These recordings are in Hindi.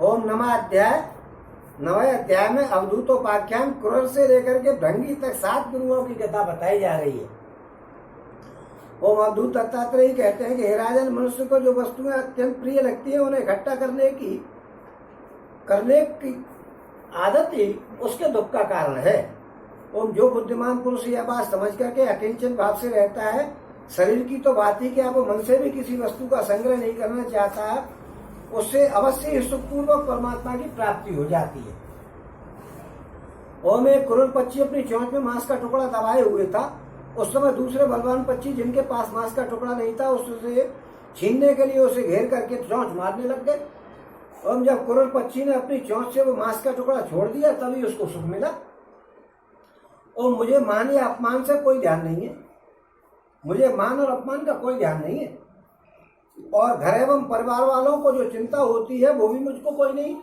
ओम नवे अध्याय में अवधूतोपाख्यान क्रूर से लेकर के भृंगी तक 7 गुरुओं की कथा बताई जा रही है। ओम अवधूत दत्तात्रेय कहते हैं कि हे राजन, मनुष्य को जो वस्तुएं अत्यंत प्रिय लगती है उन्हें इकट्ठा करने की आदत ही उसके दुख का कारण है। ओम जो बुद्धिमान पुरुष यह बात समझ करके अकिंचन भाव से रहता है, शरीर की तो बात ही क्या, वो मन से भी किसी वस्तु का संग्रह नहीं करना चाहता है, उससे अवश्य ही सुखपूर्वक परमात्मा की प्राप्ति हो जाती है। ओम एक क्रूर पक्षी अपनी चोंच में मांस का टुकड़ा दबाए हुए था। उस समय दूसरे बलवान पक्षी जिनके पास मांस का टुकड़ा नहीं था, उससे छीनने के लिए उसे घेर करके चोंच मारने लग गए। और जब क्रूर पक्षी ने अपनी चोंच से वो मांस का टुकड़ा छोड़ दिया, तभी उसको सुख मिला। और मुझे मान या अपमान से कोई ध्यान नहीं है, मुझे मान और अपमान का कोई ध्यान नहीं है, और घर एवं परिवार वालों को जो चिंता होती है वो भी मुझको कोई नहीं।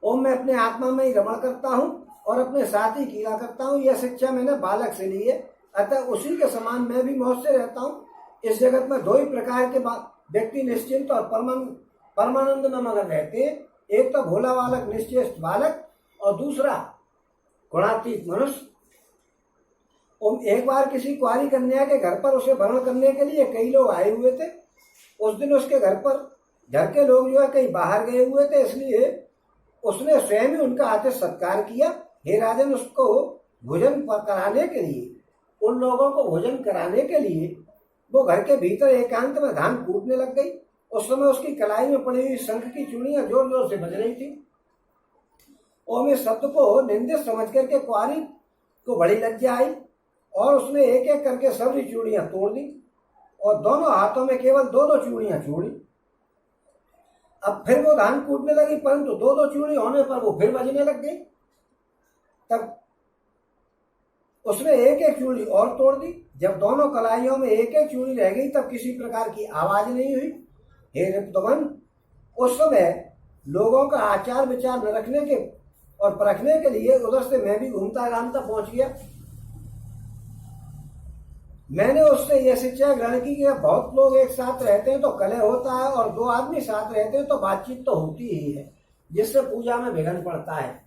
ओम मैं अपने आत्मा में ही रमण करता हूँ और अपने साथ ही कीड़ा करता हूँ। यह शिक्षा मैंने बालक से ली है, अतः उसी के समान मैं भी मौज से रहता हूँ। इस जगत में 2 ही प्रकार के व्यक्ति निश्चिंत और परमानंद में मगन रहते हैं। एक तो भोला बालक निश्चेष्ट बालक, और दूसरा गुणातीत मनुष्य। ओम एक बार किसी कुंवारी कन्या के घर पर उसे वरण करने के लिए कई लोग आए हुए थे। उस दिन उसके घर के लोग जो है कहीं बाहर गए हुए थे, इसलिए उसने स्वयं ही उनका आतिथ्य सत्कार किया। हे राजन, उसको भोजन कराने के लिए, उन लोगों को भोजन कराने के लिए वो घर के भीतर एकांत में धान कूटने लग गई। उस समय उसकी कलाई में पड़ी हुई शंख की चूड़ियां जोर जोर से बज रही थी। ओम इस शब्द को निंदित समझ करके कुंवारी को बड़ी लज्जा आई और उसने एक एक करके सभी चूड़ियां तोड़ दी और दोनों हाथों में केवल 2-2 चूड़ियां छोड़ी। अब फिर वो धान कूटने लगी, परंतु 2-2 चूड़ी होने पर वो फिर बजने लग गई। तब उसने एक एक चूड़ी और तोड़ दी। जब दोनों कलाइयों में एक एक चूड़ी रह गई, तब किसी प्रकार की आवाज नहीं हुई। हे रिपुदमन, उस समय लोगों का आचार विचार न रखने के और परखने के लिए उधर से मैं भी घूमता घामता पहुंच गया। मैंने उससे यह शिक्षा ग्रहण की कि बहुत लोग एक साथ रहते हैं तो कलह होता है, और 2 आदमी साथ रहते हैं तो बातचीत तो होती ही है, जिससे पूजा में विघ्न पड़ता है।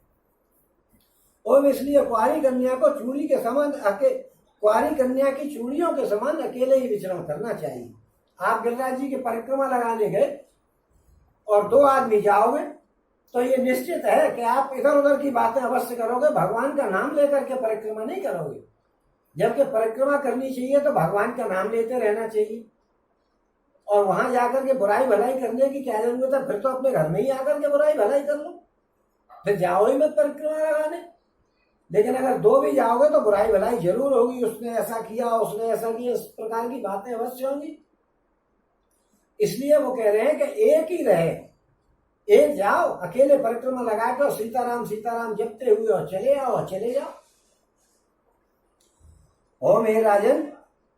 और इसलिए कुंवारी कन्या को चूड़ी के समान कुंवारी कन्या की चूड़ियों के समान अकेले ही विचरण करना चाहिए। आप गिरिराज जी की परिक्रमा लगाने गए और 2 आदमी जाओगे तो ये निश्चित है कि आप इधर उधर की बातें अवश्य करोगे, भगवान का नाम लेकर के परिक्रमा नहीं करोगे। जबकि परिक्रमा करनी चाहिए तो भगवान का नाम लेते रहना चाहिए, और वहां जाकर के बुराई भलाई करने की क्या जरूरत है? फिर तो अपने घर में ही आकर के बुराई भलाई कर लो, फिर जाओ ही मत परिक्रमा लगाने। लेकिन अगर 2 भी जाओगे तो बुराई भलाई जरूर होगी, उसने ऐसा किया, उसने ऐसा किया, इस प्रकार की बातें अवश्य होंगी। इसलिए वो कह रहे हैं कि एक ही रहे, एक जाओ, अकेले परिक्रमा लगा कर सीताराम सीताराम जपते हुए और चले आओ, चले जाओ। ओम हे राजन,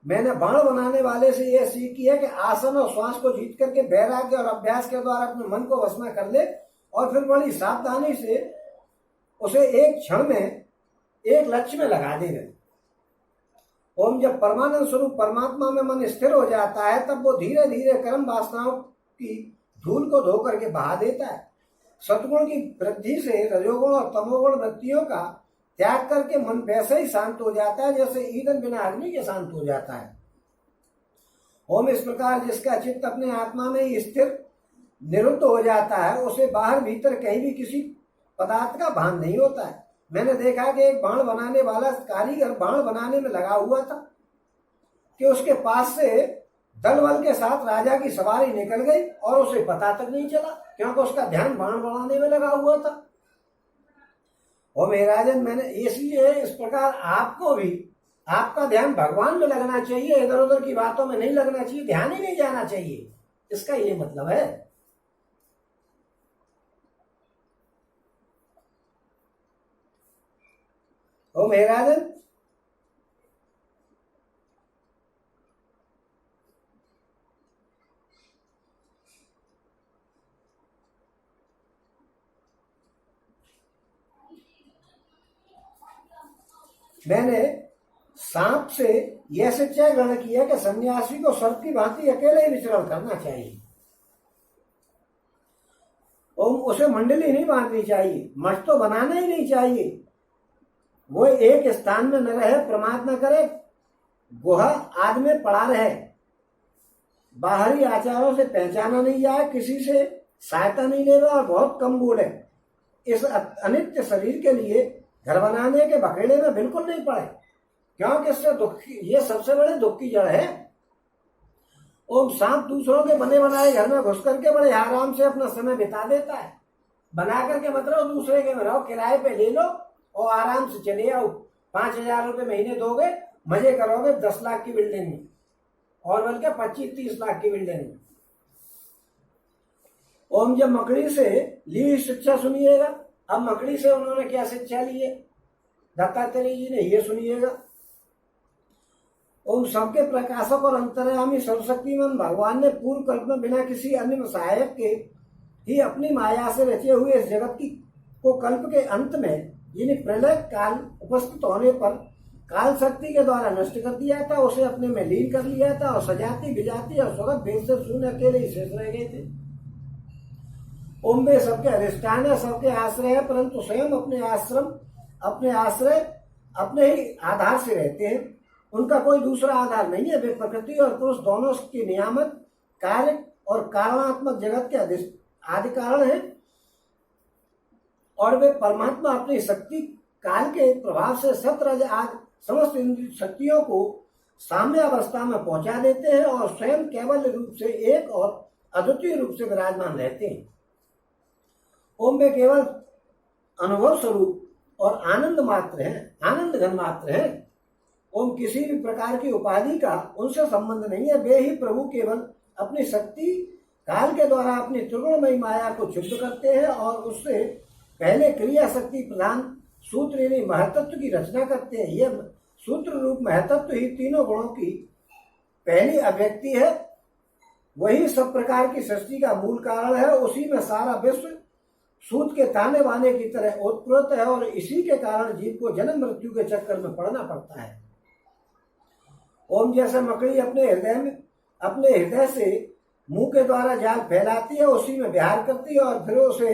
मैंने बाण बनाने वाले से यह सीख की है कि आसन और श्वास को जीत करके वैराग्य और अभ्यास के द्वारा अपने मन को वश में कर ले, और फिर बड़ी सावधानी से उसे एक क्षण में एक लक्ष्य में लगा देगा। ओम जब परमानंद स्वरूप परमात्मा में मन स्थिर हो जाता है, तब वो धीरे धीरे कर्म वासनाओं की धूल को धो करके बहा देता है। सतगुण की वृद्धि से रजोगुण और तमोगुण वृत्तियों का त्याग करके मन वैसे ही शांत हो जाता है जैसे ईंधन बिना अग्नि के शांत हो जाता है। ओम इस प्रकार जिसका चित्त अपने आत्मा में ही स्थिर निरुद्ध हो जाता है, उसे बाहर भीतर कहीं भी किसी पदार्थ का भान नहीं होता है। मैंने देखा कि एक बाण बनाने वाला कारीगर बाण बनाने में लगा हुआ था कि उसके पास से दल बल के साथ राजा की सवारी निकल गई और उसे पता तक नहीं चला, क्योंकि उसका ध्यान बाण बनाने में लगा हुआ था। और मेराजन, मैंने इसलिए इस प्रकार आपको भी आपका ध्यान भगवान में लगना चाहिए, इधर उधर की बातों में नहीं लगना चाहिए, ध्यान ही नहीं जाना चाहिए। इसका ये मतलब है। ओ मेराजन, मैंने सांप से यह शिक्षा ग्रहण किया कि सन्यासी को सर्प की भांति अकेले ही विचरण करना चाहिए। और उसे मंडली नहीं बांधनी चाहिए, मठ तो बनाना ही नहीं चाहिए। वो एक स्थान में न रहे, प्रमाद न करे, गुहा आदि में पड़ा रहे, बाहरी आचारों से पहचाना नहीं जाए, किसी से सहायता नहीं लेगा और बहुत कम बोले। इस अनित्य शरीर के लिए घर बनाने के बखेड़े में बिल्कुल नहीं पड़े, क्योंकि इससे दुख, ये सबसे बड़े दुख की जड़ है। और सांप दूसरों के बने बनाए घर में घुस करके बड़े आराम से अपना समय बिता देता है। बना करके मतलब दूसरे के में रहो, किराए पे ले लो और आराम से चले आओ। 5,000 रुपये महीने दोगे, मजे करोगे 10 लाख की बिल्डिंग में, और बल्कि 25-30 लाख की बिल्डिंग में। ओम जब मकड़ी से ली शिक्षा सुनिएगा। अब मकड़ी से उन्होंने क्या शिक्षा ली है दत्तात्रेय जी ने, ये सुनिएगा। ओम सबके प्रकाशक और अंतर्यामी सर्वशक्तिमान भगवान ने पूर्व कल्प में बिना किसी अन्य सहायक के ही अपनी माया से रचे हुए इस जगत की को कल्प के अंत में यानी प्रलय काल उपस्थित होने पर काल शक्ति के द्वारा नष्ट कर दिया था, उसे अपने में लीन कर लिया था और सजाती विजाती और स्वगत भेद से शून्य अकेले ही शेष रह गए थे। ओम वे सबके अधिष्ठान है, सबके आश्रय है, परंतु स्वयं अपने आश्रय अपने ही आधार से रहते हैं। उनका कोई दूसरा आधार नहीं है। वे प्रकृति और पुरुष दोनों के नियामक कार्य और कारणात्मक जगत के आदि कारण है, और वे परमात्मा अपनी शक्ति काल के प्रभाव से सत्रज आदि समस्त इंद्रिय शक्तियों को साम्य अवस्था में पहुंचा देते हैं और स्वयं केवल रूप से एक और अद्वितीय रूप से विराजमान रहते हैं। ओम में केवल अनुभव स्वरूप और आनंद मात्र है, आनंद घन मात्र है। ओम किसी भी प्रकार की उपाधि का उनसे संबंध नहीं है। वे ही प्रभु केवल अपनी शक्ति काल के द्वारा अपनी त्रिगुणमयी माया को क्षुब्ध करते हैं और उससे पहले क्रिया शक्ति प्रधान सूत्र यानी महतत्व की रचना करते हैं। यह सूत्र रूप महतत्व ही तीनों गुणों की पहली अभिव्यक्ति है। वही सब प्रकार की सृष्टि का मूल कारण है। उसी में सारा विश्व सूत के ताने बाने की तरह ओतप्रोत है और इसी के कारण जीव को जन्म मृत्यु के चक्कर में पड़ना पड़ता है। ओम जैसे मकड़ी अपने हृदय से मुंह के द्वारा जाल फैलाती है, उसी में विहार करती है और फिर उसे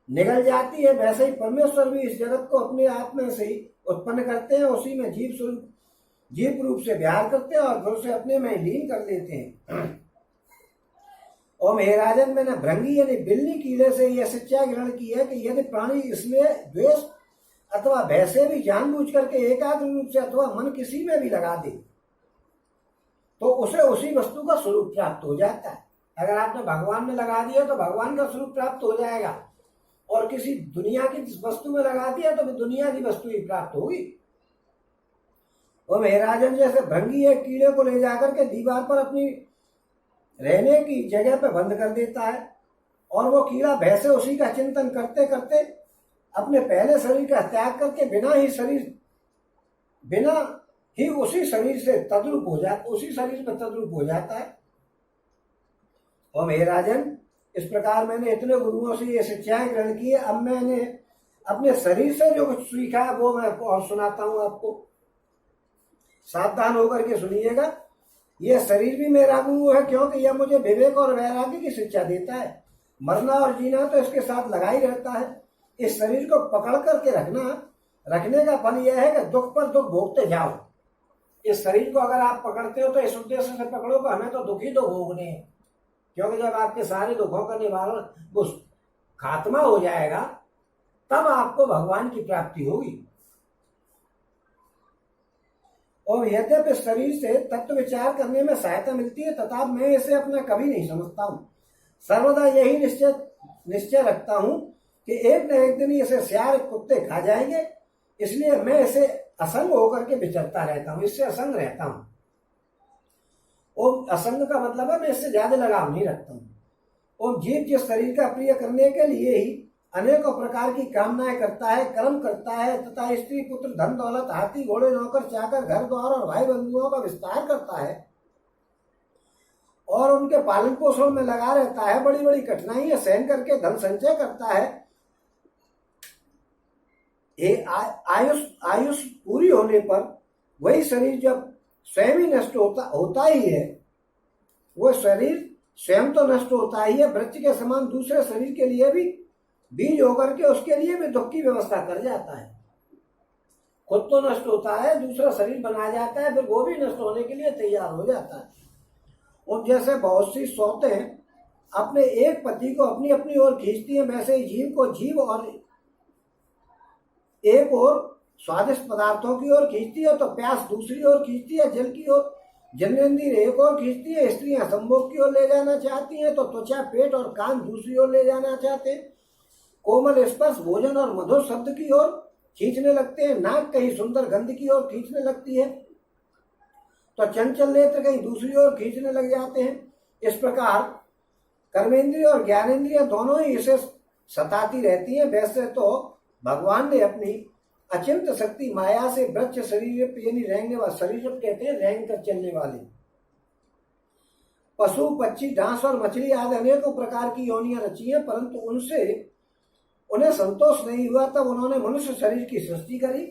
निगल जाती है, वैसे ही परमेश्वर भी इस जगत को अपने आप में से उत्पन्न करते हैं, उसी में जीव रूप से विहार करते हैं और फिर उसे अपने में लीन कर लेते हैं। ओम हे राजन, मैंने भृंगी यानी बिल्ली कीड़े से यह शिक्षा ग्रहण की है कि यदि प्राणी इसमें द्वेष अथवा भय से भी जानबूझ करके एकाग्र रूप से अथवा मन किसी में भी लगा दे तो उसे उसी वस्तु का स्वरूप प्राप्त हो जाता है। अगर आपने भगवान में लगा दिया तो भगवान का स्वरूप प्राप्त हो जाएगा, और किसी दुनिया की वस्तु में लगा दिया तो दुनिया की वस्तु ही प्राप्त होगी। और राजन जैसे भृंगी एक कीड़े को ले जाकर के दीवार पर अपनी रहने की जगह पे बंद कर देता है, और वो कीड़ा भय से उसी का चिंतन करते करते अपने पहले शरीर का त्याग करके बिना ही उसी शरीर से तद्रूप हो जाता, उसी शरीर में तद्रूप हो जाता है। और हे राजन, इस प्रकार मैंने इतने गुरुओं से ये शिक्षाएं ग्रहण की है। अब मैंने अपने शरीर से जो कुछ सीखा है वो मैं और सुनाता हूं आपको। सावधान होकर के सुनिएगा। यह शरीर भी मेरा गुरु है, क्योंकि यह मुझे विवेक और वैराग्य की शिक्षा देता है। मरना और जीना तो इसके साथ लगा ही रहता है। इस शरीर को पकड़ करके रखने का फल यह है कि दुख पर दुख भोगते जाओ। इस शरीर को अगर आप पकड़ते हो तो इस उद्देश्य से पकड़ो कि हमें तो दुख ही तो भोगने हैं, क्योंकि जब आपके सारे दुखों का निवारण वो खात्मा हो जाएगा तब आपको भगवान की प्राप्ति होगी। और यद्यपि शरीर से तत्व विचार करने में सहायता मिलती है, तथा मैं इसे अपना कभी नहीं समझता हूँ। सर्वदा यही निश्चय रखता हूँ कि एक न एक दिन इसे सियार कुत्ते खा जाएंगे, इसलिए मैं इसे असंग होकर के विचरता रहता हूँ, इससे असंग रहता हूँ। ओम असंग का मतलब है मैं इससे ज्यादा लगाव नहीं रखता हूँ। ओम जीव जिस शरीर का प्रिय करने के लिए ही अनेकों प्रकार की कामनाएं करता है, कर्म करता है, तथा स्त्री पुत्र धन दौलत हाथी घोड़े नौकर चाकर घर द्वार और भाई बंधुओं का विस्तार करता है और उनके पालन पोषण में लगा रहता है, बड़ी बड़ी कठिनाइयां सहन करके धन संचय करता है। आयुष पूरी होने पर वही शरीर जब स्वयं ही नष्ट होता ही है, वो शरीर स्वयं तो नष्ट होता ही है, वृक्ष के समान दूसरे शरीर के लिए भी बीज होकर के उसके लिए भी दुख की व्यवस्था कर जाता है। खुद तो नष्ट होता है, दूसरा शरीर बना जाता है, फिर वो भी नष्ट होने के लिए तैयार हो जाता है। और जैसे बहुत सी सौतें अपने एक पति को अपनी अपनी ओर खींचती हैं, वैसे ही जीव को जीव और एक और स्वादिष्ट पदार्थों की ओर खींचती है, तो प्यास दूसरी ओर खींचती है जल की ओर, जननेंद्रिय एक और खींचती है, स्त्रियां संभोग की ओर ले जाना चाहती हैं, तो त्वचा पेट और कान दूसरी ओर ले जाना चाहते हैं, कोमल स्पर्श भोजन और मधुर शब्द की ओर खींचने लगते हैं, नाक कहीं सुंदर गंध की ओर खींचने लगती है, तो चंचल नेत्र कहीं दूसरी ओर खींचने लग जाते हैं। इस प्रकार कर्मेंद्रिय और ज्ञानेंद्रिय दोनों ही इसे सताती रहती हैं। वैसे तो भगवान ने अपनी अचिंत शक्ति माया से वृक्ष शरीर यानी रेंगने वाले, शरीर कहते हैं रेंग कर चलने वाले, पशु पक्षी डांस और मछली आदि अनेकों प्रकार की योनियां रची हैं, परंतु उनसे उन्हें संतोष नहीं हुआ, तब उन्होंने मनुष्य शरीर की सृष्टि करी।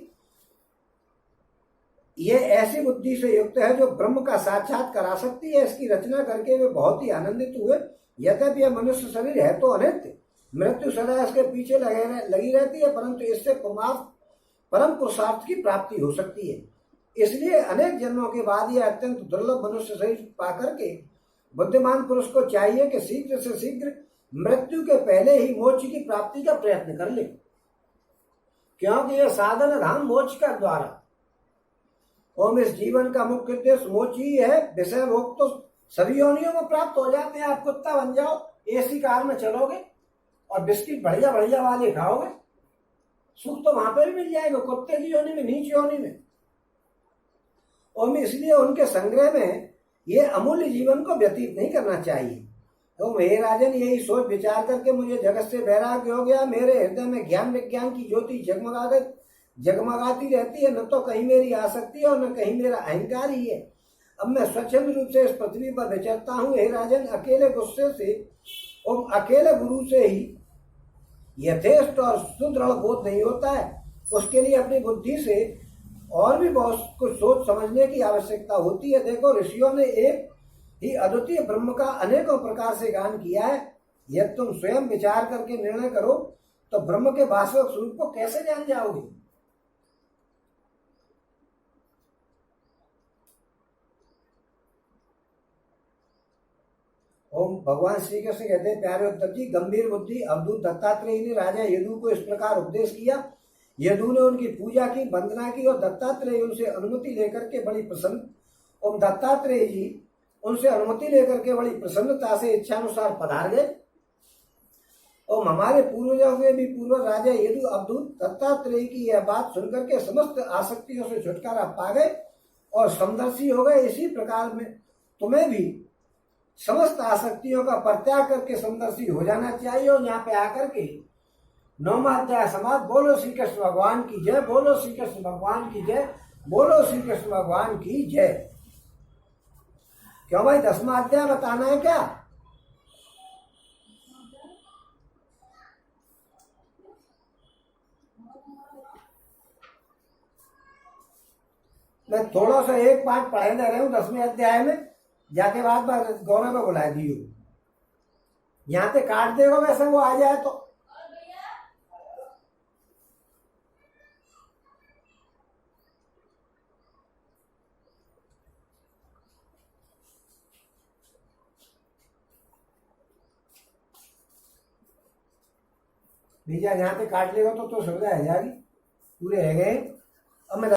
यह ऐसी बुद्धि से युक्त है जो ब्रह्म का साक्षात करा सकती है। इसकी रचना करके वे बहुत ही आनंदित हुए। यद्यपि यह मनुष्य शरीर है तो अनित्य, मृत्यु सदा इसके पीछे लगी रहती है, परंतु इससे परम पुरुषार्थ की प्राप्ति हो सकती है। इसलिए अनेक जन्मों के बाद यह अत्यंत दुर्लभ मनुष्य शरीर पाकर के बुद्धिमान पुरुष को चाहिए कि शीघ्र से शीघ्र मृत्यु के पहले ही मोक्ष की प्राप्ति का प्रयत्न कर ले, क्योंकि यह साधन धाम मोक्ष का द्वारा। ओम इस जीवन का मुख्य उद्देश्य मोक्ष ही है। विषय भोग तो सभी योनियों में प्राप्त हो जाते हैं। आप कुत्ता बन जाओ, एसी कार में चलोगे और बिस्किट बढ़िया बढ़िया वाले खाओगे, सुख तो वहां पर भी मिल जाएगा, कुत्ते की योनि में, नीच योनि में। ओम इसलिए उनके संग्रह में ये अमूल्य जीवन को व्यतीत नहीं करना चाहिए। तो हे राजन, यही सोच विचार करके मुझे जगत से वैराग्य हो गया। मेरे हृदय में ज्ञान विज्ञान की ज्योति जगमगाती रहती है, न तो कहीं मेरी आसक्ति है और न कहीं मेरा अहंकार ही है। अब मैं स्वच्छंद रूप से इस पृथ्वी पर विचरता हूँ। हे राजन, अकेले गुस्से से और अकेले गुरु से ही यथेष्ट और सुदृढ़ बोध नहीं होता है। उसके लिए अपनी बुद्धि से और भी बहुत कुछ सोच समझने की आवश्यकता होती है। देखो, ऋषियों ने एक ही अद्वितीय ब्रह्म का अनेकों प्रकार से गान किया है। यदि तुम स्वयं विचार करके निर्णय करो तो ब्रह्म के वास्तविक स्वरूप को कैसे जान जाओगे। ओम भगवान श्री कृष्ण कहते हैं, प्यारे उद्धव जी, गंभीर बुद्धि अवधूत दत्तात्रेय ने राजा यदु को इस प्रकार उपदेश किया। यदु ने उनकी पूजा की, वंदना की और दत्तात्रेय उनसे अनुमति लेकर के बड़ी प्रसन्न ओम दत्तात्रेय जी उनसे अनुमति लेकर के बड़ी प्रसन्नता से इच्छानुसार पधार गए। और हमारे पूर्वजों में भी पूर्व राजा यदु अवधूत दत्तात्रेय की यह बात सुनकर के समस्त आसक्तियों से छुटकारा पा गए और समदर्शी हो गए। इसी प्रकार में तुम्हें भी समस्त आसक्तियों का परित्याग करके समदर्शी हो जाना चाहिए। और यहाँ पे आकर के 9वां अध्याय समाप्त। बोलो श्री कृष्ण भगवान की जय, बोलो श्री कृष्ण भगवान की जय, बोलो श्री कृष्ण भगवान की जय। क्यों भाई, 10वां अध्याय बताना है क्या? मैं थोड़ा सा एक पाठ पढ़े दे रहा हूँ 10वें अध्याय में, जाके बाद गौरव में बुला दियो। यहाँ पे काट देगा वैसे वो आ जाए तो। भैया यहाँ पे काट लेगा तो सुविधा है जाएगी, पूरे है गए। अब मैं